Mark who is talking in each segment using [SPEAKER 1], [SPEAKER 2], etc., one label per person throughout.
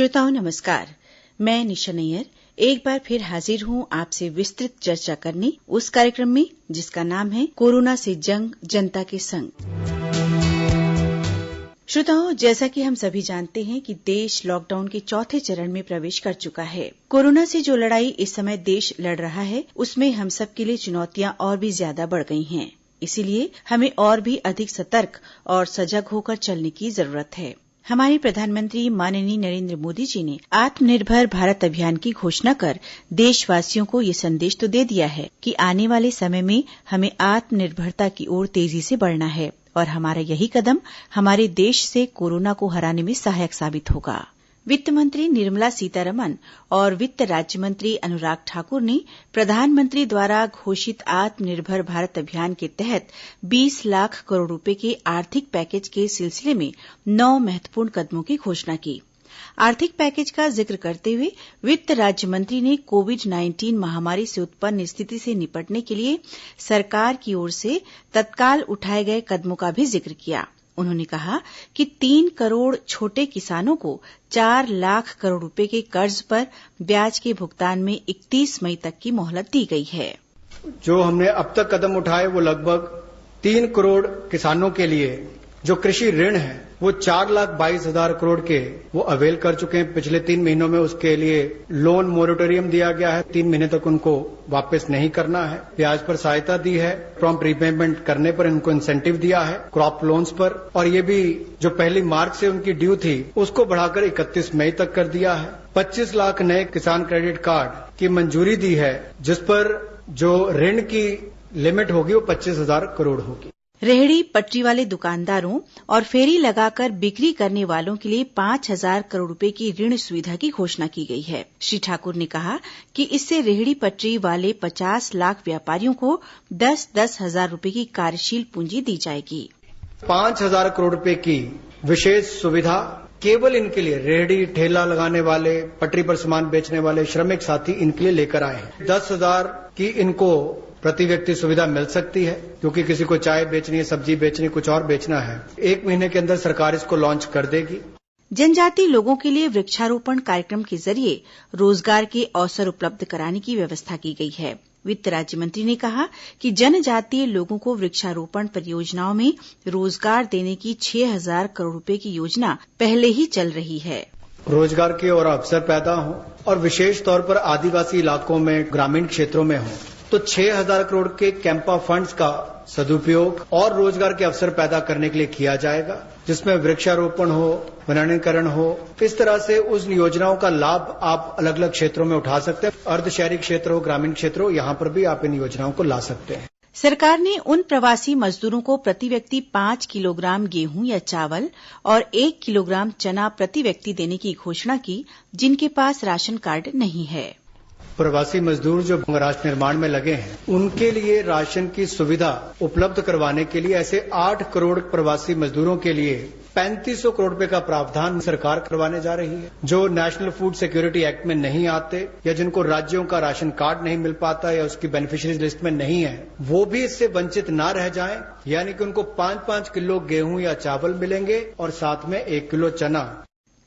[SPEAKER 1] श्रोताओं नमस्कार, मैं निशा नैयर एक बार फिर हाजिर हूं आपसे विस्तृत चर्चा करने उस कार्यक्रम में जिसका नाम है कोरोना से जंग जनता के संग। श्रोताओं, जैसा कि हम सभी जानते हैं कि देश लॉकडाउन के चौथे चरण में प्रवेश कर चुका है। कोरोना से जो लड़ाई इस समय देश लड़ रहा है उसमें हम सब के लिए चुनौतियां और भी ज्यादा बढ़ गई हैं। इसीलिए हमें और भी अधिक सतर्क और सजग होकर चलने की जरूरत है। हमारे प्रधानमंत्री माननीय नरेंद्र मोदी जी ने आत्मनिर्भर भारत अभियान की घोषणा कर देशवासियों को ये संदेश तो दे दिया है कि आने वाले समय में हमें आत्मनिर्भरता की ओर तेजी से बढ़ना है और हमारा यही कदम हमारे देश से कोरोना को हराने में सहायक साबित होगा। वित्त मंत्री निर्मला सीतारमण और वित्त राज्य मंत्री अनुराग ठाकुर ने प्रधानमंत्री द्वारा घोषित आत्मनिर्भर भारत अभियान के तहत 20 लाख करोड़ रुपए के आर्थिक पैकेज के सिलसिले में 9 महत्वपूर्ण कदमों की घोषणा की। आर्थिक पैकेज का जिक्र करते हुए वित्त राज्य मंत्री ने कोविड-19 महामारी से उत्पन्न स्थिति से निपटने के लिए सरकार की ओर से तत्काल उठाए गए कदमों का भी जिक्र किया। उन्होंने कहा कि 3 करोड़ छोटे किसानों को 4 लाख करोड़ रुपए के कर्ज पर ब्याज के भुगतान में 31 मई तक की मोहलत दी गई है।
[SPEAKER 2] जो हमने अब तक कदम उठाए वो लगभग 3 करोड़ किसानों के लिए जो कृषि ऋण है वो 4,22,000 करोड़ के वो अवेल कर चुके हैं। पिछले 3 महीनों में उसके लिए लोन मोरेटोरियम दिया गया है। 3 महीने तक उनको वापस नहीं करना है। ब्याज पर सहायता दी है। प्रॉम्प्ट रीपेमेंट करने पर इनको इंसेंटिव दिया है क्रॉप लोन्स पर। और ये भी जो पहली मार्च से उनकी ड्यू थी उसको बढ़ाकर 31 मई तक कर दिया है। 25 लाख नए किसान क्रेडिट कार्ड की मंजूरी दी है जिस पर जो ऋण की लिमिट होगी वो 25,000 करोड़ होगी।
[SPEAKER 1] रेहड़ी पटरी वाले दुकानदारों और फेरी लगाकर बिक्री करने वालों के लिए 5,000 करोड़ रुपए की ऋण सुविधा की घोषणा की गई है। श्री ठाकुर ने कहा कि इससे रेहड़ी पटरी वाले 50 लाख व्यापारियों को 10-10 हजार रुपए की कार्यशील पूंजी दी जाएगी।
[SPEAKER 2] 5,000 करोड़ रुपए की विशेष सुविधा केवल इनके लिए रेहड़ी ठेला लगाने वाले, पटरी पर सामान बेचने वाले श्रमिक साथी इनके लिए लेकर आए हैं। 10,000 की इनको प्रति व्यक्ति सुविधा मिल सकती है क्योंकि किसी को चाय बेचनी है, सब्जी बेचनी है, कुछ और बेचना है। 1 महीने के अंदर सरकार इसको लॉन्च कर देगी।
[SPEAKER 1] जनजातीय लोगों के लिए वृक्षारोपण कार्यक्रम के जरिए रोजगार के अवसर उपलब्ध कराने की व्यवस्था की गई है। वित्त राज्य मंत्री ने कहा कि जनजातीय लोगों को वृक्षारोपण परियोजनाओं में रोजगार देने की 6,000 करोड़ रुपए की योजना पहले ही चल रही है।
[SPEAKER 2] रोजगार के और अवसर पैदा हों और विशेष तौर पर आदिवासी इलाकों में, ग्रामीण क्षेत्रों में हों तो 6,000 करोड़ के कैंपा फंड्स का सदुपयोग और रोजगार के अवसर पैदा करने के लिए किया जाएगा जिसमें वृक्षारोपण हो, वनीकरण हो। इस तरह से उस योजनाओं का लाभ आप अलग अलग क्षेत्रों में उठा सकते हैं। अर्ध शहरी क्षेत्र हो, ग्रामीण क्षेत्र हो, यहां पर भी आप इन योजनाओं को ला सकते हैं।
[SPEAKER 1] सरकार ने उन प्रवासी मजदूरों को प्रति व्यक्ति 5 किलोग्राम गेहूं या चावल और 1 किलोग्राम चना प्रति व्यक्ति देने की घोषणा की जिनके पास राशन कार्ड नहीं है।
[SPEAKER 2] प्रवासी मजदूर जो राष्ट्र निर्माण में लगे हैं उनके लिए राशन की सुविधा उपलब्ध करवाने के लिए ऐसे 8 करोड़ प्रवासी मजदूरों के लिए 3,500 करोड़ रुपए का प्रावधान सरकार करवाने जा रही है। जो नेशनल फूड सिक्योरिटी एक्ट में नहीं आते या जिनको राज्यों का राशन कार्ड नहीं मिल पाता या उसकी बेनिफिशियरीज लिस्ट में नहीं है वो भी इससे वंचित ना रह जाएं। यानी कि उनको 5-5 किलो गेहूं या चावल मिलेंगे और साथ में 1 किलो चना।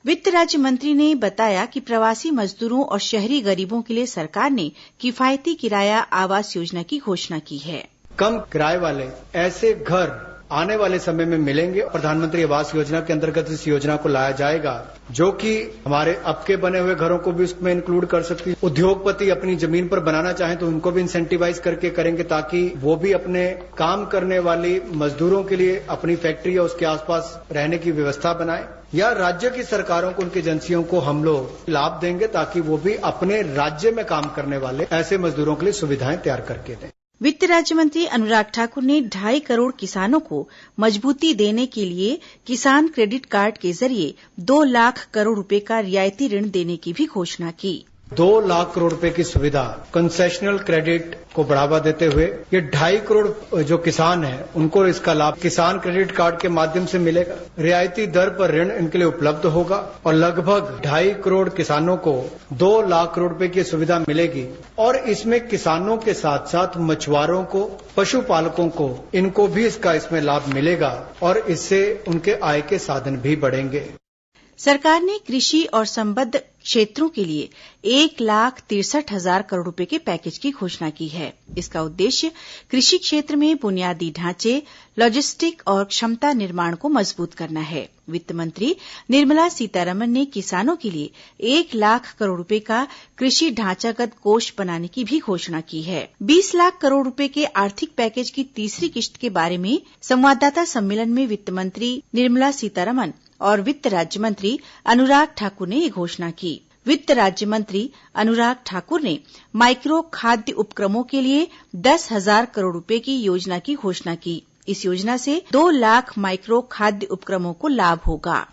[SPEAKER 1] वित्त राज्य मंत्री ने बताया कि प्रवासी मजदूरों और शहरी गरीबों के लिए सरकार ने किफायती किराया आवास योजना की घोषणा की है।
[SPEAKER 2] कम किराए वाले ऐसे घर आने वाले समय में मिलेंगे। प्रधानमंत्री आवास योजना के अंतर्गत इस योजना को लाया जाएगा जो कि हमारे अब के बने हुए घरों को भी उसमें इंक्लूड कर सकती है। उद्योगपति अपनी जमीन पर बनाना चाहें तो उनको भी इंसेंटिवाइज करके करेंगे ताकि वो भी अपने काम करने वाली मजदूरों के लिए अपनी फैक्ट्री या उसके आसपास रहने की व्यवस्था बनाए। या राज्य की सरकारों को, उनकी एजेंसियों को हम लोग लाभ देंगे ताकि वो भी अपने राज्य में काम करने वाले ऐसे मजदूरों के लिए सुविधाएं तैयार करके दें।
[SPEAKER 1] वित्त राज्य मंत्री अनुराग ठाकुर ने 2.5 करोड़ किसानों को मजबूती देने के लिए किसान क्रेडिट कार्ड के जरिए 2 लाख करोड़ रुपए का रियायती ऋण देने की भी घोषणा की।
[SPEAKER 2] 2 लाख करोड़ रुपए की सुविधा कंसेशनल क्रेडिट को बढ़ावा देते हुए ये 2.5 करोड़ जो किसान हैं उनको इसका लाभ किसान क्रेडिट कार्ड के माध्यम से मिलेगा। रियायती दर पर ऋण इनके लिए उपलब्ध होगा और लगभग 2.5 करोड़ किसानों को 2 लाख करोड़ रुपए की सुविधा मिलेगी। और इसमें किसानों के साथ साथ मछुआरों को, पशुपालकों को, इनको भी इसमें लाभ मिलेगा और इससे उनके आय के साधन भी बढ़ेंगे।
[SPEAKER 1] सरकार ने कृषि और संबद्ध क्षेत्रों के लिए 1,63,000 करोड़ रुपए के पैकेज की घोषणा की है। इसका उद्देश्य कृषि क्षेत्र में बुनियादी ढांचे, लॉजिस्टिक और क्षमता निर्माण को मजबूत करना है। वित्त मंत्री निर्मला सीतारमण ने किसानों के लिए 1,00,000 करोड़ रुपए का कृषि ढांचागत कोष बनाने की भी घोषणा की है। 20 लाख करोड़ रुपए के आर्थिक पैकेज की तीसरी किश्त के बारे में संवाददाता सम्मेलन में वित्त मंत्री निर्मला सीतारमण और वित्त राज्य मंत्री अनुराग ठाकुर ने यह घोषणा की। वित्त राज्य मंत्री अनुराग ठाकुर ने माइक्रो खाद्य उपक्रमों के लिए 10,000 करोड़ रुपए की योजना की घोषणा की। इस योजना से 2 लाख माइक्रो खाद्य उपक्रमों को लाभ होगा।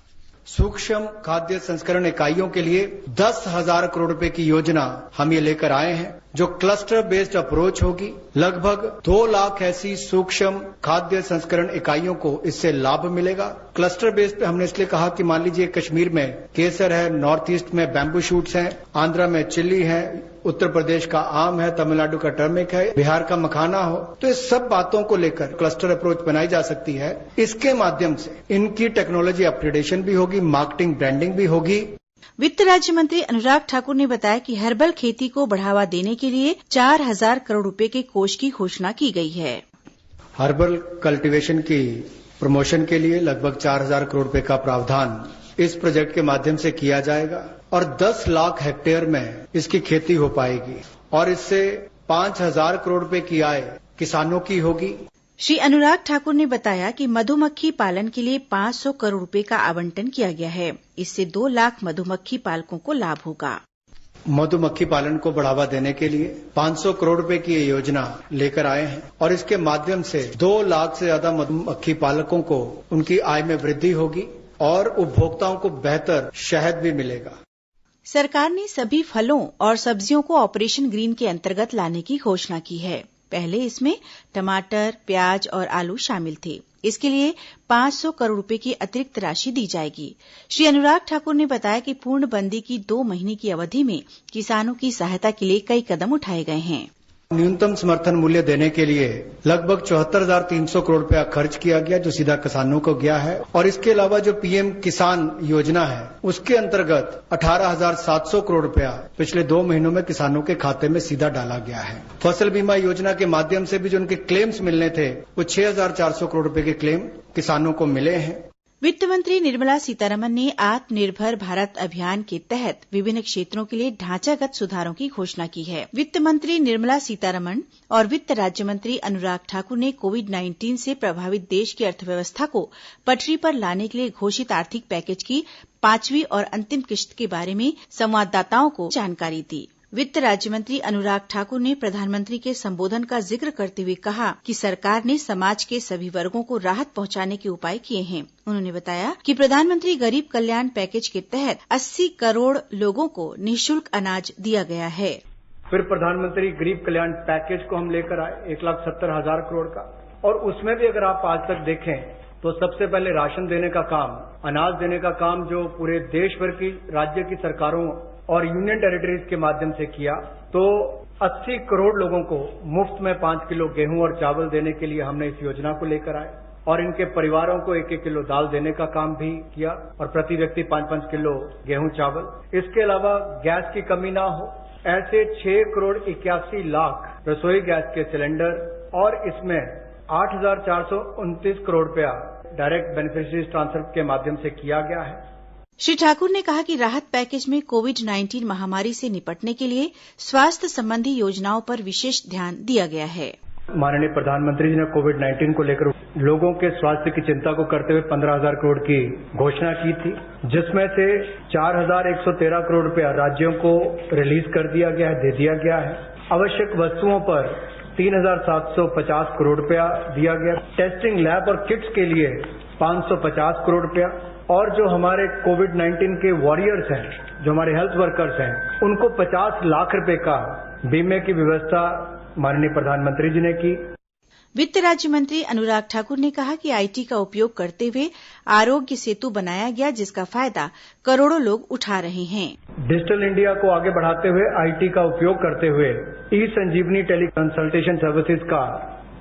[SPEAKER 2] सूक्ष्म खाद्य संस्करण इकाइयों के लिए 10,000 करोड़ रुपए की योजना हम ये लेकर आए हैं, जो क्लस्टर बेस्ड अप्रोच होगी। लगभग 2 लाख ऐसी सूक्ष्म खाद्य संस्करण इकाइयों को इससे लाभ मिलेगा। क्लस्टर बेस्ड पे हमने इसलिए कहा कि मान लीजिए कश्मीर में केसर है, नॉर्थ ईस्ट में बैम्बू शूट्स हैं, आंध्रा में चिल्ली है, उत्तर प्रदेश का आम है, तमिलनाडु का टर्मिक है, बिहार का मखाना हो, तो इस सब बातों को लेकर क्लस्टर अप्रोच बनाई जा सकती है। इसके माध्यम से इनकी टेक्नोलॉजी अपग्रेडेशन भी होगी, मार्केटिंग ब्रांडिंग भी होगी।
[SPEAKER 1] वित्त राज्य मंत्री अनुराग ठाकुर ने बताया कि हर्बल खेती को बढ़ावा देने के लिए 4,000 करोड़ रुपए के कोष की घोषणा की गई है।
[SPEAKER 2] हर्बल कल्टीवेशन की प्रमोशन के लिए लगभग 4,000 करोड़ रुपए का प्रावधान इस प्रोजेक्ट के माध्यम से किया जाएगा और 10 लाख हेक्टेयर में इसकी खेती हो पाएगी और इससे 5,000 करोड़ रुपए की आय किसानों की होगी।
[SPEAKER 1] श्री अनुराग ठाकुर ने बताया कि मधुमक्खी पालन के लिए 500 करोड़ रुपए का आवंटन किया गया है। इससे 2 लाख मधुमक्खी पालकों को लाभ होगा।
[SPEAKER 2] मधुमक्खी पालन को बढ़ावा देने के लिए 500 करोड़ रुपए की ये योजना लेकर आए हैं और इसके माध्यम से 2 लाख से ज्यादा मधुमक्खी पालकों को उनकी आय में वृद्धि होगी और उपभोक्ताओं को बेहतर शहद भी मिलेगा।
[SPEAKER 1] सरकार ने सभी फलों और सब्जियों को ऑपरेशन ग्रीन के अंतर्गत लाने की घोषणा की है। पहले इसमें टमाटर, प्याज और आलू शामिल थे। इसके लिए 500 करोड़ रुपए की अतिरिक्त राशि दी जाएगी। श्री अनुराग ठाकुर ने बताया कि पूर्णबंदी की 2 महीने की अवधि में किसानों की सहायता के लिए कई कदम उठाए गए हैं।
[SPEAKER 2] न्यूनतम समर्थन मूल्य देने के लिए लगभग 74,300 करोड़ रुपया खर्च किया गया, जो सीधा किसानों को गया है और इसके अलावा जो पीएम किसान योजना है उसके अंतर्गत 18,700 करोड़ रुपया पिछले 2 महीनों में किसानों के खाते में सीधा डाला गया है। फसल बीमा योजना के माध्यम से भी जो उनके क्लेम्स मिलने थे वो 6,400 करोड़ रुपए के क्लेम किसानों को मिले हैं।
[SPEAKER 1] वित्त मंत्री निर्मला सीतारमण ने आत्मनिर्भर भारत अभियान के तहत विभिन्न क्षेत्रों के लिए ढांचागत सुधारों की घोषणा की है। वित्त मंत्री निर्मला सीतारमण और वित्त राज्य मंत्री अनुराग ठाकुर ने कोविड-19 से प्रभावित देश की अर्थव्यवस्था को पटरी पर लाने के लिए घोषित आर्थिक पैकेज की 5वीं और अंतिम किश्त के बारे में संवाददाताओं को जानकारी दी। वित्त राज्य मंत्री अनुराग ठाकुर ने प्रधानमंत्री के संबोधन का जिक्र करते हुए कहा कि सरकार ने समाज के सभी वर्गों को राहत पहुंचाने के उपाय किए हैं। उन्होंने बताया कि प्रधानमंत्री गरीब कल्याण पैकेज के तहत 80 करोड़ लोगों को निःशुल्क अनाज दिया गया है।
[SPEAKER 2] फिर प्रधानमंत्री गरीब कल्याण पैकेज को हम लेकर आए 1,70,000 करोड़ का, और उसमें भी अगर आप आज तक देखें तो सबसे पहले राशन देने का काम, अनाज देने का काम जो पूरे देश भर की राज्य की सरकारों और यूनियन टेरिटरीज के माध्यम से किया, तो 80 करोड़ लोगों को मुफ्त में 5 किलो गेहूं और चावल देने के लिए हमने इस योजना को लेकर आए और इनके परिवारों को 1-1 किलो दाल देने का काम भी किया और प्रति व्यक्ति 5-5 किलो गेहूं चावल। इसके अलावा गैस की कमी ना हो, ऐसे 6 करोड़ 81 लाख रसोई गैस के सिलेंडर और इसमें 8,429 करोड़ रुपया डायरेक्ट बेनिफिशियरीज ट्रांसफर के माध्यम से किया गया है।
[SPEAKER 1] श्री ठाकुर ने कहा कि राहत पैकेज में कोविड-19 महामारी से निपटने के लिए स्वास्थ्य संबंधी योजनाओं पर विशेष ध्यान दिया गया है।
[SPEAKER 2] माननीय प्रधानमंत्री जी ने कोविड-19 को लेकर लोगों के स्वास्थ्य की चिंता को करते हुए 15,000 करोड़ की घोषणा की थी, जिसमें से 4,113 करोड़ रुपया राज्यों को रिलीज कर दिया गया है, दे दिया गया है। आवश्यक वस्तुओं पर 3,750 करोड़ रुपया दिया गया। टेस्टिंग लैब और किट्स के लिए 550 करोड़ रुपया और जो हमारे कोविड-19 के वॉरियर्स हैं, जो हमारे हेल्थ वर्कर्स हैं, उनको 50 लाख रुपए का बीमे की व्यवस्था माननीय प्रधानमंत्री जी ने की।
[SPEAKER 1] वित्त राज्य मंत्री अनुराग ठाकुर ने कहा कि आईटी का उपयोग करते हुए आरोग्य सेतु बनाया गया, जिसका फायदा करोड़ों लोग उठा रहे हैं।
[SPEAKER 2] डिजिटल इंडिया को आगे बढ़ाते हुए आईटी का उपयोग करते हुए ई संजीवनी टेली कंसल्टेशन सर्विसेज का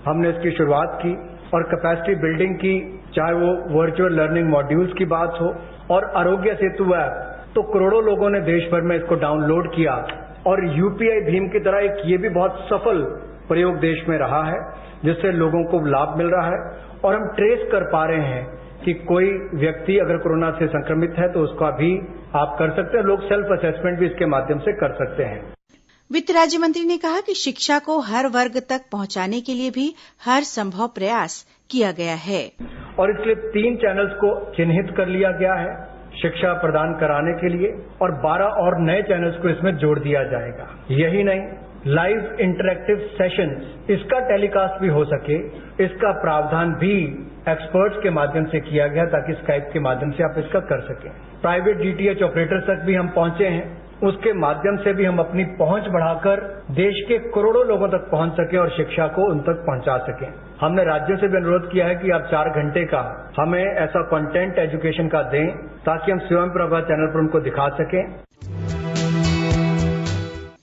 [SPEAKER 2] हमने इसकी शुरुआत की और कैपेसिटी बिल्डिंग की, चाहे वो वर्चुअल लर्निंग मॉड्यूल्स की बात हो और आरोग्य सेतु ऐप, तो करोड़ों लोगों ने देश भर में इसको डाउनलोड किया और यूपीआई भीम की तरह एक ये भी बहुत सफल प्रयोग देश में रहा है, जिससे लोगों को लाभ मिल रहा है और हम ट्रेस कर पा रहे हैं कि कोई व्यक्ति अगर कोरोना से संक्रमित है तो उसका भी आप कर सकते हैं। लोग सेल्फ असेसमेंट भी इसके माध्यम से कर सकते हैं।
[SPEAKER 1] वित्त राज्य मंत्री ने कहा कि शिक्षा को हर वर्ग तक पहुंचाने के लिए भी हर संभव प्रयास किया गया है
[SPEAKER 2] और इसलिए 3 चैनल्स को चिन्हित कर लिया गया है शिक्षा प्रदान कराने के लिए और 12 और नए चैनल्स को इसमें जोड़ दिया जाएगा। यही नहीं, लाइव इंटरैक्टिव सेशंस इसका टेलीकास्ट भी हो सके, इसका प्रावधान भी एक्सपर्ट्स के माध्यम से किया गया ताकि स्काइप के माध्यम से आप इसका कर सकें। प्राइवेट डीटीएच ऑपरेटर्स तक भी हम पहुंचे हैं, उसके माध्यम से भी हम अपनी पहुंच बढ़ाकर देश के करोड़ों लोगों तक पहुंच सकें और शिक्षा को उन तक पहुंचा सकें। हमने राज्यों से भी अनुरोध किया है कि आप 4 घंटे का हमें ऐसा कंटेंट एजुकेशन का दें ताकि हम स्वयंप्रभा चैनल पर उनको दिखा सकें।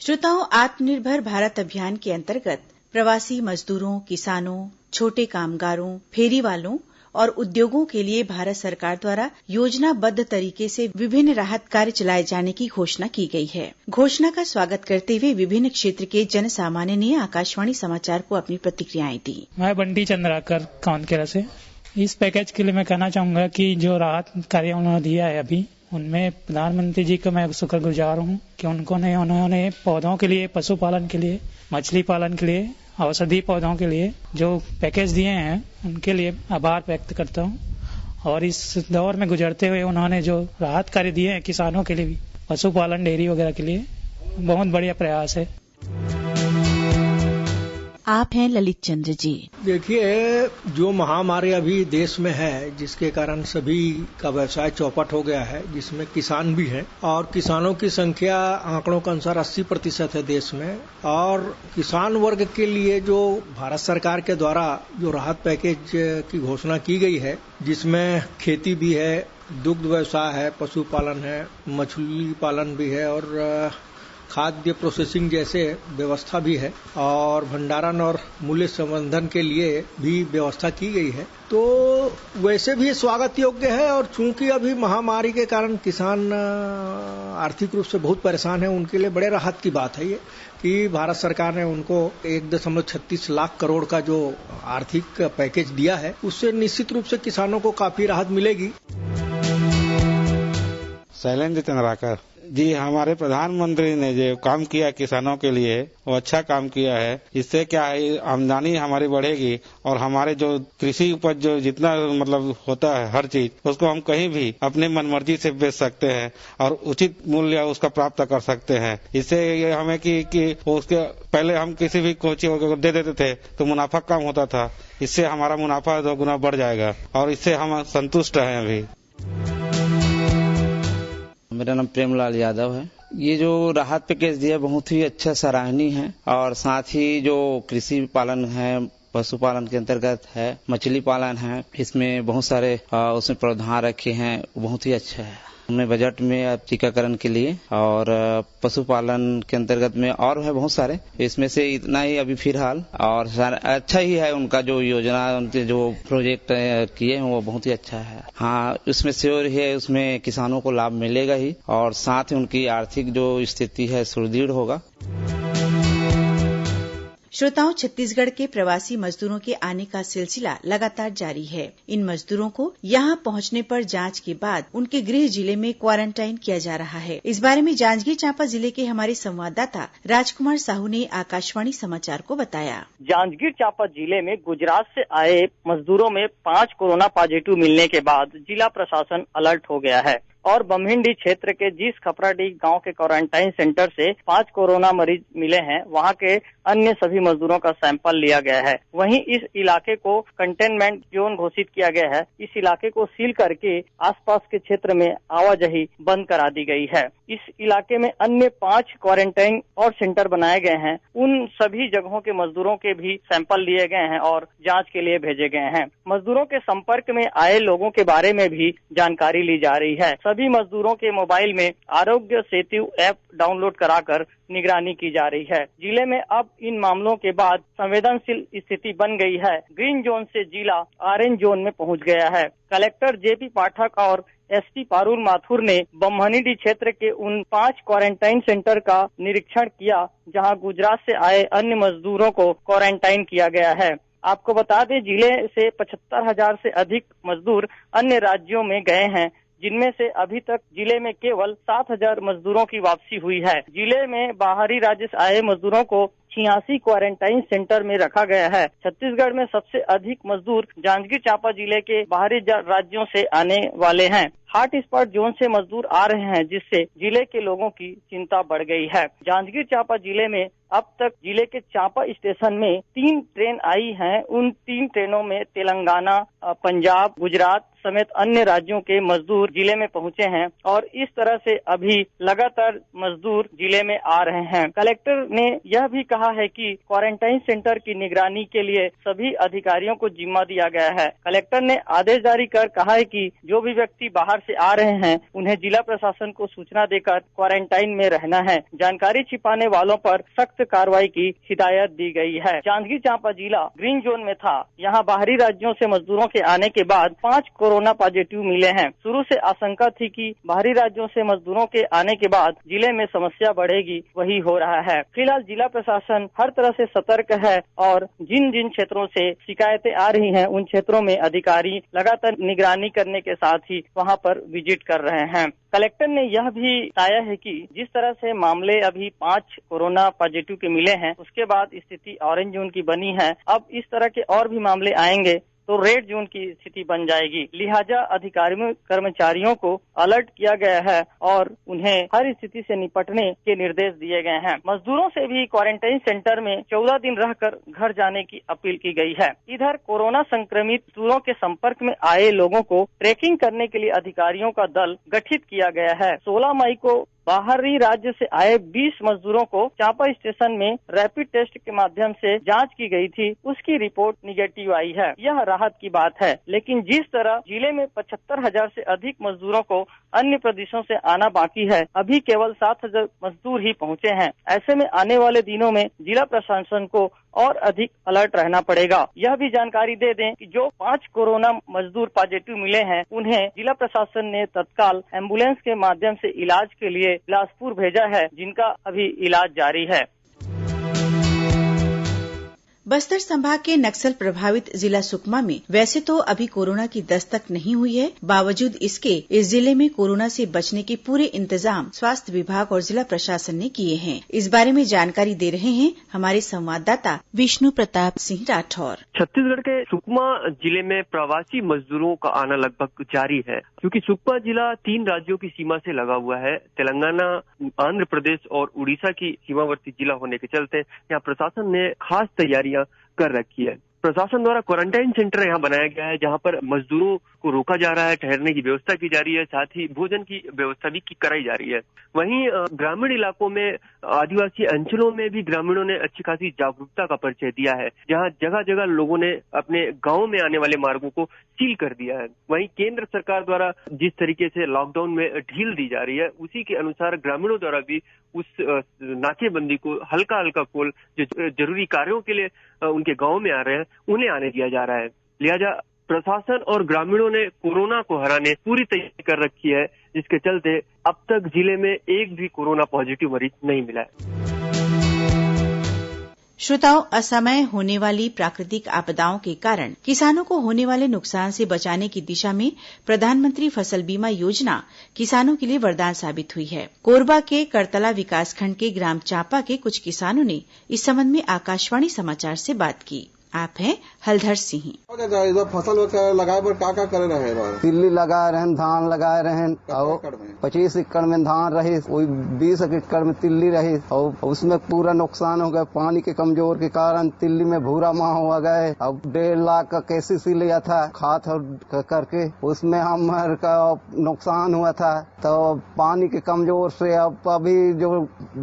[SPEAKER 1] श्रोताओं, आत्मनिर्भर भारत अभियान के अंतर्गत प्रवासी मजदूरों, किसानों, छोटे कामगारों, फेरी वालों और उद्योगों के लिए भारत सरकार द्वारा योजनाबद्ध तरीके से विभिन्न राहत कार्य चलाए जाने की घोषणा की गई है। घोषणा का स्वागत करते हुए विभिन्न क्षेत्र के जन सामान्य ने आकाशवाणी समाचार को अपनी प्रतिक्रियाएं दी।
[SPEAKER 3] मैं बंटी चंद्राकर कानकेरा से। इस पैकेज के लिए मैं कहना चाहूंगा कि जो राहत कार्य उन्होंने दिया है अभी, उनमें प्रधानमंत्री जी का मैं शुक्रगुजार हूँ कि उन्होंने पौधों के लिए, पशुपालन के लिए, मछली पालन के लिए, औषधि पौधों के लिए जो पैकेज दिए हैं उनके लिए आभार व्यक्त करता हूँ। और इस दौर में गुजरते हुए उन्होंने जो राहत कार्य दिए हैं किसानों के लिए भी, पशुपालन, डेयरी वगैरह के लिए, बहुत बढ़िया प्रयास है।
[SPEAKER 1] आप हैं ललित चंद्र जी।
[SPEAKER 4] देखिए, जो महामारी अभी देश में है, जिसके कारण सभी का व्यवसाय चौपट हो गया है, जिसमें किसान भी हैं और किसानों की संख्या आंकड़ों के अनुसार 80% है देश में। और किसान वर्ग के लिए जो भारत सरकार के द्वारा जो राहत पैकेज की घोषणा की गई है, जिसमें खेती भी है, दुग्ध व्यवसाय है, पशुपालन है, मछली पालन भी है और खाद्य प्रोसेसिंग जैसे व्यवस्था भी है और भंडारण और मूल्य संवर्धन के लिए भी व्यवस्था की गई है, तो वैसे भी स्वागत योग्य है। और चूंकि अभी महामारी के कारण किसान आर्थिक रूप से बहुत परेशान है, उनके लिए बड़े राहत की बात है ये कि भारत सरकार ने उनको 1.36 लाख करोड़ का जो आर्थिक पैकेज दिया है, उससे निश्चित रूप से किसानों को काफी राहत मिलेगी।
[SPEAKER 5] शैलेंद्र चंद्राकर जी, हमारे प्रधानमंत्री ने जो काम किया किसानों के लिए वो अच्छा काम किया है। इससे क्या है, आमदनी हमारी बढ़ेगी और हमारे जो कृषि उपज जो जितना मतलब होता है हर चीज, उसको हम कहीं भी अपने मनमर्जी से बेच सकते हैं और उचित मूल्य उसका प्राप्त कर सकते हैं। इससे ये हमें कि उसके पहले हम किसी भी कोची को दे देते थे तो मुनाफा कम होता था, इससे हमारा मुनाफा 2 गुना बढ़ जाएगा और इससे हम संतुष्ट हैं। अभी
[SPEAKER 6] मेरा नाम प्रेमलाल यादव है। ये जो राहत पैकेज दिया बहुत ही अच्छा, सराहनीय है और साथ ही जो कृषि पालन है, पशुपालन के अंतर्गत है, मछली पालन है, इसमें बहुत सारे उसमें प्रावधान रखे हैं, बहुत ही अच्छा है। हमने बजट में टीकाकरण के लिए और पशुपालन के अंतर्गत में और है बहुत सारे, इसमें से इतना ही अभी फिलहाल। और अच्छा ही है उनका जो योजना, उनके जो प्रोजेक्ट किए हैं वो बहुत ही अच्छा है। हाँ, उसमें श्योर है, उसमें किसानों को लाभ मिलेगा ही और साथ ही उनकी आर्थिक जो स्थिति है सुदृढ़ होगा।
[SPEAKER 1] श्रोताओं, छत्तीसगढ़ के प्रवासी मजदूरों के आने का सिलसिला लगातार जारी है। इन मजदूरों को यहां पहुंचने पर जांच के बाद उनके गृह जिले में क्वारंटाइन किया जा रहा है। इस बारे में जांजगीर चांपा जिले के हमारे संवाददाता राजकुमार साहू ने आकाशवाणी समाचार को बताया।
[SPEAKER 7] जांजगीर चांपा जिले में गुजरात से आए मजदूरों में 5 कोरोना पॉजिटिव मिलने के बाद जिला प्रशासन अलर्ट हो गया है और बमहिंडी क्षेत्र के जिस खपराडीह गांव के क्वारंटाइन सेंटर से 5 कोरोना मरीज मिले हैं, वहां के अन्य सभी मजदूरों का सैंपल लिया गया है। वहीं इस इलाके को कंटेनमेंट जोन घोषित किया गया है। इस इलाके को सील करके आसपास के क्षेत्र में आवाजाही बंद करा दी गई है। इस इलाके में अन्य 5 क्वारंटाइन और सेंटर बनाए गए हैं। उन सभी जगहों के मजदूरों के भी सैंपल लिए गए हैं और जांच के लिए भेजे गए हैं। मजदूरों के संपर्क में आए लोगों के बारे में भी जानकारी ली जा रही है। सभी मजदूरों के मोबाइल में आरोग्य सेतु ऐप डाउनलोड कराकर निगरानी की जा रही है। जिले में अब इन मामलों के बाद संवेदनशील स्थिति बन गई है। ग्रीन जोन से जिला ऑरेंज जोन में पहुंच गया है। कलेक्टर जेपी पाठक और एसपी पारुल माथुर ने बम्हनीडीह क्षेत्र के उन 5 क्वारंटाइन सेंटर का निरीक्षण किया जहां गुजरात से आए अन्य मजदूरों को क्वारंटाइन किया गया है। आपको बता दें, जिले से 75,000 से अधिक मजदूर अन्य राज्यों में गए हैं, जिनमें से अभी तक जिले में केवल 7,000 मजदूरों की वापसी हुई है। जिले में बाहरी राज्य से आए मजदूरों को 86 क्वारंटाइन सेंटर में रखा गया है। छत्तीसगढ़ में सबसे अधिक मजदूर जांजगीर चांपा जिले के बाहरी राज्यों से आने वाले हैं। हॉट स्पॉट जोन से मजदूर आ रहे हैं, जिससे जिले के लोगों की चिंता बढ़ गई है। जांजगीर चांपा जिले में अब तक जिले के चांपा स्टेशन में 3 ट्रेन आई हैं। उन 3 ट्रेनों में तेलंगाना, पंजाब, गुजरात समेत अन्य राज्यों के मजदूर जिले में पहुंचे हैं और इस तरह से अभी लगातार मजदूर जिले में आ रहे हैं। कलेक्टर ने यह भी कहा है कि क्वारंटाइन सेंटर की निगरानी के लिए सभी अधिकारियों को जिम्मा दिया गया है। कलेक्टर ने आदेश जारी कर कहा है कि जो भी व्यक्ति बाहर से आ रहे हैं उन्हें जिला प्रशासन को सूचना देकर क्वारंटाइन में रहना है। जानकारी छिपाने वालों पर सख्त कार्रवाई की हिदायत दी गई है। जांजगीर चांपा जिला ग्रीन जोन में था। यहाँ बाहरी राज्यों से मजदूरों के आने के बाद 5 कोरोना पॉजिटिव मिले हैं। शुरू से आशंका थी कि बाहरी राज्यों से मजदूरों के आने के बाद जिले में समस्या बढ़ेगी, वही हो रहा है। फिलहाल जिला प्रशासन हर तरह से सतर्क है और जिन जिन क्षेत्रों से शिकायतें आ रही हैं उन क्षेत्रों में अधिकारी लगातार निगरानी करने के साथ ही वहां पर विजिट कर रहे हैं। कलेक्टर ने यह भी बताया है कि जिस तरह से मामले अभी 5 कोरोना पॉजिटिव के मिले हैं, उसके बाद स्थिति ऑरेंज जोन की बनी है। अब इस तरह के और भी मामले आएंगे तो रेड जोन की स्थिति बन जाएगी। लिहाजा अधिकारियों कर्मचारियों को अलर्ट किया गया है और उन्हें हर स्थिति से निपटने के निर्देश दिए गए हैं। मजदूरों से भी क्वारंटाइन सेंटर में 14 दिन रहकर घर जाने की अपील की गई है। इधर कोरोना संक्रमित मजदूरों के संपर्क में आए लोगों को ट्रैकिंग करने के लिए अधिकारियों का दल गठित किया गया है। 16 मई को बाहरी राज्य से आए 20 मजदूरों को चांपा स्टेशन में रैपिड टेस्ट के माध्यम से जांच की गई थी, उसकी रिपोर्ट निगेटिव आई है। यह राहत की बात है, लेकिन जिस तरह जिले में 75,000 से अधिक मजदूरों को अन्य प्रदेशों से आना बाकी है, अभी केवल 7,000 मजदूर ही पहुंचे हैं। ऐसे में आने वाले दिनों में जिला प्रशासन को और अधिक अलर्ट रहना पड़ेगा। यह भी जानकारी दे दें कि जो 5 कोरोना मजदूर पॉजिटिव मिले हैं, उन्हें जिला प्रशासन ने तत्काल एम्बुलेंस के माध्यम से इलाज के लिए बिलासपुर भेजा है, जिनका अभी इलाज जारी है।
[SPEAKER 1] बस्तर संभाग के नक्सल प्रभावित जिला सुकमा में वैसे तो अभी कोरोना की दस्तक नहीं हुई है, बावजूद इसके इस जिले में कोरोना से बचने के पूरे इंतजाम स्वास्थ्य विभाग और जिला प्रशासन ने किए हैं। इस बारे में जानकारी दे रहे हैं हमारे संवाददाता विष्णु प्रताप सिंह राठौर।
[SPEAKER 8] छत्तीसगढ़ के सुकमा जिले में प्रवासी मजदूरों का आना लगभग जारी है, क्योंकि सुकमा जिला 3 राज्यों की सीमा से लगा हुआ है। तेलंगाना, आंध्र प्रदेश और उड़ीसा की सीमावर्ती जिला होने के चलते यहाँ प्रशासन ने खास तैयारियां कर रखी है। प्रशासन द्वारा क्वारंटाइन सेंटर यहाँ बनाया गया है, जहाँ पर मजदूरों को रोका जा रहा है, ठहरने की व्यवस्था की जा रही है, साथ ही भोजन की व्यवस्था भी कराई जा रही है। वहीं ग्रामीण इलाकों में, आदिवासी अंचलों में भी ग्रामीणों ने अच्छी खासी जागरूकता का परिचय दिया है, जहाँ जगह जगह लोगों ने अपने गाँव में आने वाले मार्गों को सील कर दिया है। वहीं केंद्र सरकार द्वारा जिस तरीके से लॉकडाउन में ढील दी जा रही है, उसी के अनुसार ग्रामीणों द्वारा भी उस नाकेबंदी को हल्का हल्का खोल जो जरूरी कार्यों के लिए उनके गाँव में आ रहे हैं उन्हें आने दिया जा रहा है। लिहाजा प्रशासन और ग्रामीणों ने कोरोना को हराने पूरी तैयारी कर रखी है, जिसके चलते अब तक जिले में एक भी कोरोना पॉजिटिव मरीज नहीं मिला है।
[SPEAKER 1] श्रोताओं, असमय होने वाली प्राकृतिक आपदाओं के कारण किसानों को होने वाले नुकसान से बचाने की दिशा में प्रधानमंत्री फसल बीमा योजना किसानों के लिए वरदान साबित हुई है। कोरबा के करतला विकासखंड के ग्राम चांपा के कुछ किसानों ने इस संबंध में आकाशवाणी समाचार से बात की। आप हैं हलधर सिंह।
[SPEAKER 9] फसल लगाए बर का करे रहे? तिल्ली लगाए रहे, धान लगाए रहे और 25 एकड़ में धान रहे, 20 एकड़ में तिल्ली रही और उसमें पूरा नुकसान हो गया। पानी के कमजोर के कारण तिल्ली में भूरा माह हो गए। अब 1.5 लाख का केसीसी लिया था खाद करके, उसमें हमारे का नुकसान हुआ था। तो पानी के कमजोर से अब अभी जो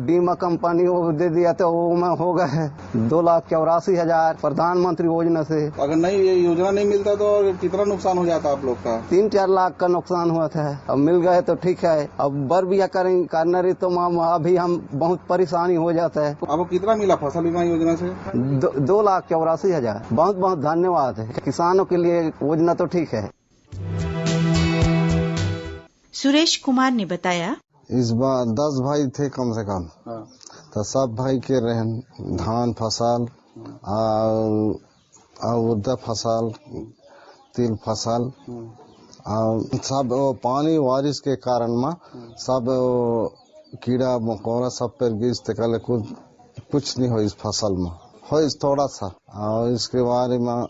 [SPEAKER 9] बीमा कंपनी वो दे दिया तो वो में हो गए 2,84,000 प्रधानमंत्री योजना से।
[SPEAKER 10] अगर नहीं ये योजना नहीं मिलता तो कितना नुकसान हो जाता आप लोग का?
[SPEAKER 9] 3-4 लाख का नुकसान हुआ था। अब मिल गए तो ठीक है, अब बर भी करना रही तो अभी हम बहुत परेशानी हो जाता है।
[SPEAKER 10] आपको कितना मिला फसल बीमा योजना से?
[SPEAKER 9] 2,84,000। बहुत बहुत धन्यवाद है। किसानों के लिए योजना तो ठीक है।
[SPEAKER 1] सुरेश कुमार ने बताया,
[SPEAKER 9] इस बार 10 भाई थे कम से कम, तो सब भाई के रहन धान फसल और उर्द फसल, तिल फसल और सब पानी बारिश के कारण में सब कीड़ा मकोड़ा सब पर गिर कल कुछ नहीं हो इस फसल में, हो थोड़ा सा। और इसके बारे में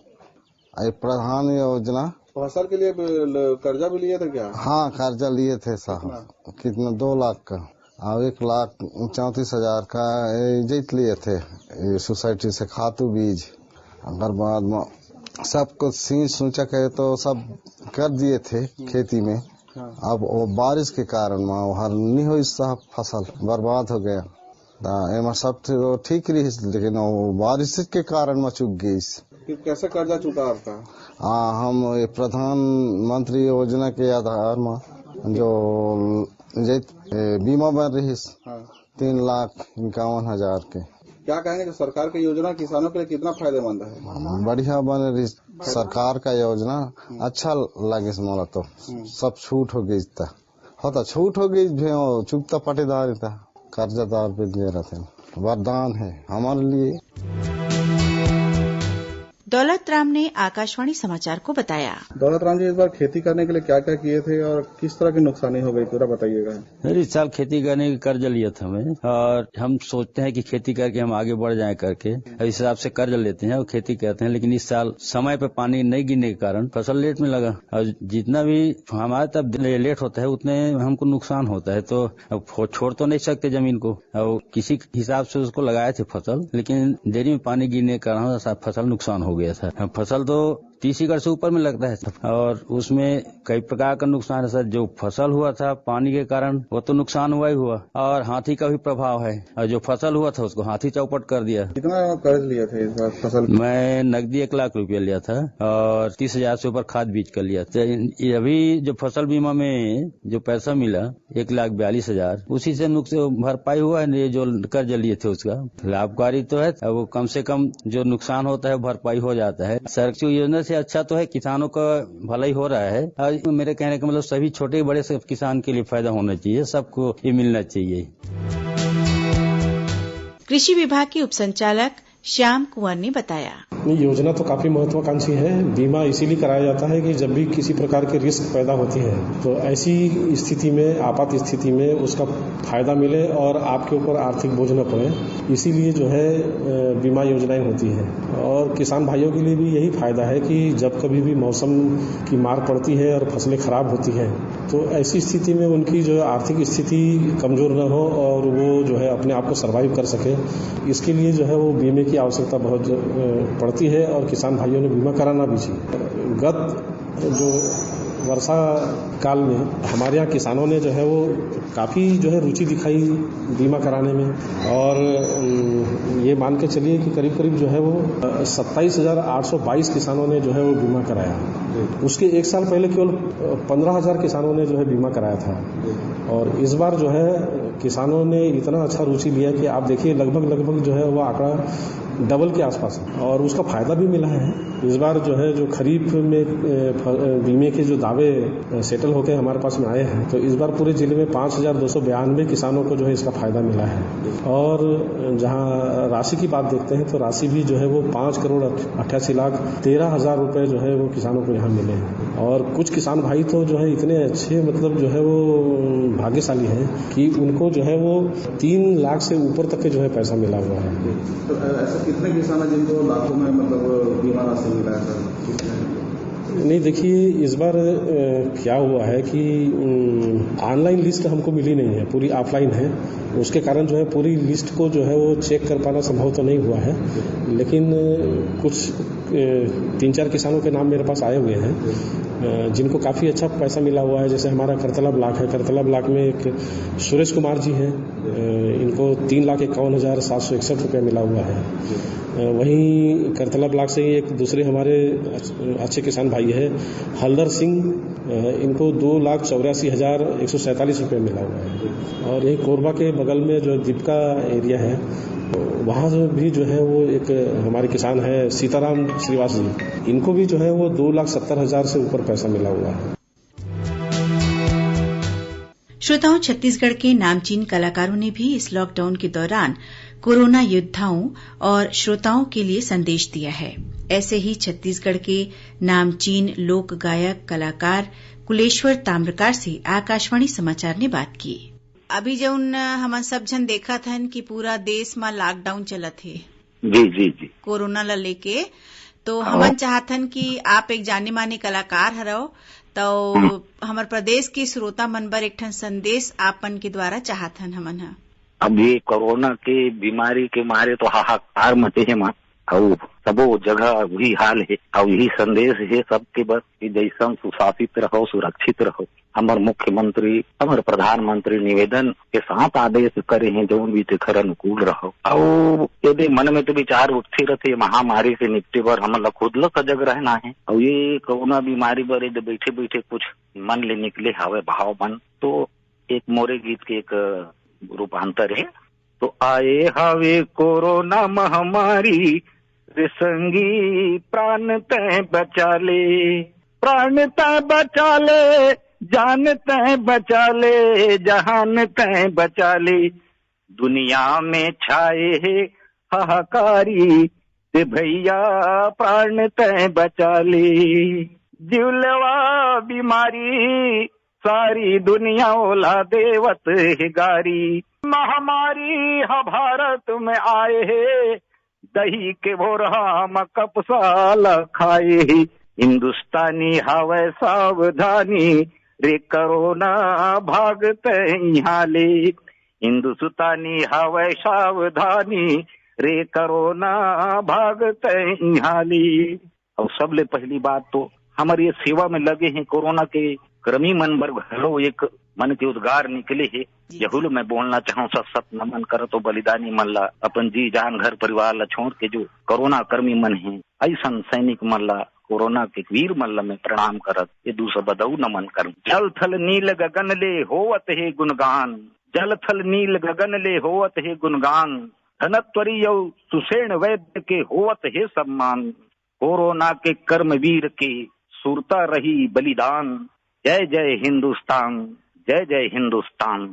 [SPEAKER 9] प्रधान योजना
[SPEAKER 10] फसल के लिए कर्जा भी लिए थे क्या?
[SPEAKER 9] हाँ, कर्जा लिए थे साहब, कितना 2 लाख का और 1,34,000 का जीत लिए थे सोसाइटी से खातू बीज। अगर बाद में सब कुछ सींच सूचक है तो सब कर दिए थे खेती में। अब वो बारिश के कारण हर नहीं हुई साहब, फसल बर्बाद हो गया। एमा सब ठीक रही, लेकिन वो बारिश के कारण में चुक गई।
[SPEAKER 10] कैसे कर्जा चुका आपका?
[SPEAKER 9] हम प्रधानमंत्री योजना के आधार में जो बीमा बन रही 3,51,000 के।
[SPEAKER 10] क्या कहेंगे कि सरकार की योजना किसानों के लिए कितना फायदेमंद है?
[SPEAKER 9] बढ़िया बन रही सरकार का योजना, अच्छा लगे मोला तो। सब छूट हो गई था, छूट हो गई, चुकता पटेदार था, कर्जदार पे दे रहे थे, वरदान है हमारे लिए।
[SPEAKER 1] दौलत राम ने आकाशवाणी समाचार को बताया।
[SPEAKER 10] दौलत राम जी, इस बार खेती करने के लिए क्या क्या किए थे और किस तरह की नुकसानी हो गई, पूरा बताइएगा।
[SPEAKER 11] इस साल खेती करने की कर्ज लिया था हमें, और हम सोचते हैं कि खेती करके हम आगे बढ़ जाएं करके, इस हिसाब से कर्ज लेते हैं और खेती करते हैं। लेकिन इस साल समय पे पानी नहीं गिरने के कारण फसल लेट में लगा, और जितना भी हमारे तब लेट होता है उतने हमको नुकसान होता है। तो छोड़ तो नहीं सकते जमीन को, और किसी हिसाब से उसको लगाए थे फसल, लेकिन देरी में पानी गिरने के कारण फसल नुकसान हो गया था। फसल तो 30 एकड़ से ऊपर में लगता है, और उसमें कई प्रकार का नुकसान है सर। जो फसल हुआ था पानी के कारण वो तो नुकसान हुआ ही हुआ, और हाथी का भी प्रभाव है, और जो फसल हुआ था उसको हाथी चौपट कर दिया।
[SPEAKER 10] कितना कर्ज लिया था इस बार फसल?
[SPEAKER 11] मैं नकदी 1 लाख रुपया लिया था, और 30,000 से ऊपर खाद बीज कर लिया था। अभी जो फसल बीमा में जो पैसा मिला 1,42,000, उसी से नुकसान भरपाई हुआ है। ये जो कर्ज लिए थे उसका लाभकारी तो है, वो कम से कम जो नुकसान होता है भरपाई हो जाता है। सरकारी योजना से अच्छा तो है, किसानों का भलाई हो रहा है। और मेरे कहने का मतलब सभी छोटे बड़े सब किसान के लिए फायदा होना चाहिए, सबको ये मिलना चाहिए।
[SPEAKER 1] कृषि विभाग के उप संचालक श्याम कुंवर ने बताया,
[SPEAKER 12] योजना तो काफी महत्वाकांक्षी है। बीमा इसीलिए कराया जाता है कि जब भी किसी प्रकार के रिस्क पैदा होती है तो ऐसी स्थिति में, आपात स्थिति में उसका फायदा मिले और आपके ऊपर आर्थिक बोझ न पड़े, इसीलिए जो है बीमा योजनाएं होती है। और किसान भाइयों के लिए भी यही फायदा है कि जब कभी भी मौसम की मार पड़ती है और फसलें खराब होती हैं, तो ऐसी स्थिति में उनकी जो आर्थिक स्थिति कमजोर न हो और वो जो है अपने आप को सर्वाइव कर सके, इसके लिए जो है वो बीमे की आवश्यकता बहुत पड़ती है। और किसान भाइयों ने बीमा कराना भी चाहिए। गत जो वर्षा काल में हमारे यहाँ किसानों ने जो है वो काफी जो है रुचि दिखाई बीमा कराने में, और ये मान के चलिए कि करीब करीब जो है वो 27,822 किसानों ने जो है वो बीमा कराया। उसके 1 साल पहले केवल 15,000 किसानों ने जो है बीमा कराया था, और इस बार जो है किसानों ने इतना अच्छा रुचि लिया कि आप देखिए लगभग जो है वो आंकड़ा डबल के आसपास है, और उसका फायदा भी मिला है। इस बार जो है जो खरीफ में बीमे के जो दावे सेटल होकर हमारे पास में आए हैं, तो इस बार पूरे जिले में 5,292 किसानों को जो है इसका फायदा मिला है। और जहां राशि की बात देखते हैं तो राशि भी जो है वो 5,88,13,000 रुपए जो है वो किसानों को यहाँ मिले हैं। और कुछ किसान भाई तो जो है इतने अच्छे मतलब जो है वो भाग्यशाली हैं कि उनको जो है वो 3 लाख से ऊपर तक के जो है पैसा मिला हुआ है।
[SPEAKER 10] तो ऐसा कितने किसान हैं जिनको लाखों में मतलब बीमा राशि मिला है सर?
[SPEAKER 12] नहीं, देखिए इस बार क्या हुआ है कि ऑनलाइन लिस्ट हमको मिली नहीं है, पूरी ऑफलाइन है। उसके कारण जो है पूरी लिस्ट को जो है वो चेक कर पाना संभव तो नहीं हुआ है, लेकिन कुछ 3-4 किसानों के नाम मेरे पास आए हुए हैं जिनको काफ़ी अच्छा पैसा मिला हुआ है। जैसे हमारा करतला ब्लॉक है, करतला ब्लॉक में एक सुरेश कुमार जी हैं, इनको 3,51,761 रुपया मिला हुआ है। वहीं करतला ब्लॉक से ही एक दूसरे हमारे अच्छे किसान भाई है हलदर सिंह, इनको 2,84,147 रुपये मिला हुआ है। और यही कोरबा के बगल में जो दीपका एरिया है वहाँ भी जो है वो एक हमारे किसान है सीताराम श्रीवास जी, इनको भी जो है वो 2,70,000 से ऊपर पैसा मिला हुआ है।
[SPEAKER 1] श्रोताओं, छत्तीसगढ़ के नामचीन कलाकारों ने भी इस लॉकडाउन के दौरान कोरोना योद्धाओं और श्रोताओं के लिए संदेश दिया है। ऐसे ही छत्तीसगढ़ के नामचीन लोक गायक कलाकार कुलेश्वर ताम्रकार से आकाशवाणी समाचार ने बात की। अभी जौन हमन सब जन देखत हन कि पूरा देश में लॉकडाउन चलत है
[SPEAKER 13] जी
[SPEAKER 1] कोरोना ला लेके, तो हमन चाहतन कि आप एक जाने माने कलाकार हरो, तो हमार प्रदेश के श्रोता मन बर एक ठन संदेश आपन के द्वारा चाहतन हमन ह।
[SPEAKER 13] अब ये कोरोना के बीमारी के मारे तो हाहाकार मचे है माँ, और सबो जगह वही हाल है, और यही संदेश है सबके बस कि जैसा सुशासित रहो, सुरक्षित रहो। हमारे मुख्यमंत्री, हमारे प्रधानमंत्री निवेदन के साथ आदेश करे हैं जो भी तेखर अनुकूल रहो। और यदि मन में तो विचार उठते रहते महामारी से निपटे पर हम खुद लोग सजग रहना है। और ये कोरोना बीमारी पर यदि बैठे बैठे कुछ मन ले निकले हवे भाव मन, तो एक मोरे गीत के एक रूपांतर है। तो आए हवे कोरोना महामारी रे संगी प्राण तय बचा ले, प्राण तय बचा ले, जान तय बचा ले, जहान तय बचा ले। दुनिया में छाए है हाहाकारी ते भैया प्राण तय बचा ले। जिवलवा बीमारी सारी दुनिया ओला देवत है गारी। महामारी हा भारत में आए है, दही के भोरहा म कपसाला खाए है। हिंदुस्तानी हवै सावधानी रे कोरोना भागते यहाँ ले। हिंदुस्तानी हवै सावधानी रे कोरोना भागते यहाँ ले। और सबले पहली बात तो हमारे ये सेवा में लगे हैं कोरोना के कर्मी मन बर घलो एक मन के उद्गार निकले है। यहुल मैं बोलना चाहूँ सत नमन कर तो बलिदानी मन ला, अपन जी जान घर परिवार ला छोड़ के जो कोरोना कर्मी मन है, ऐसा सैनिक मन ला, कोरोना के वीर मन ला मैं प्रणाम करत ये दूसरा बदऊ नमन कर। जल थल नील गगन ले होवत है गुणगान, जल थल नील गगन ले होवत है गुणगान। धनत्वरी यौ सुषेण वैद्य के होवत है सम्मान। कोरोना के कर्म वीर के सुरता रही बलिदान। जय जय हिंदुस्तान, जय जय हिंदुस्तान।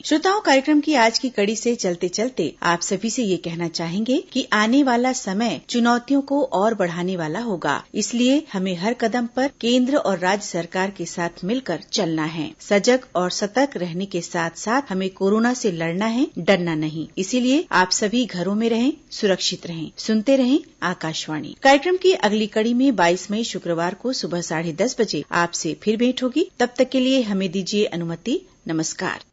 [SPEAKER 1] श्रोताओं, कार्यक्रम की आज की कड़ी से चलते चलते आप सभी से ये कहना चाहेंगे कि आने वाला समय चुनौतियों को और बढ़ाने वाला होगा, इसलिए हमें हर कदम पर केंद्र और राज्य सरकार के साथ मिलकर चलना है। सजग और सतर्क रहने के साथ साथ हमें कोरोना से लड़ना है, डरना नहीं। इसीलिए आप सभी घरों में रहें, सुरक्षित रहें, सुनते रहें आकाशवाणी। कार्यक्रम की अगली कड़ी में 22 मई शुक्रवार को सुबह 10:30 बजे आपसे फिर भेंट होगी। तब तक के लिए हमें दीजिए अनुमति। नमस्कार।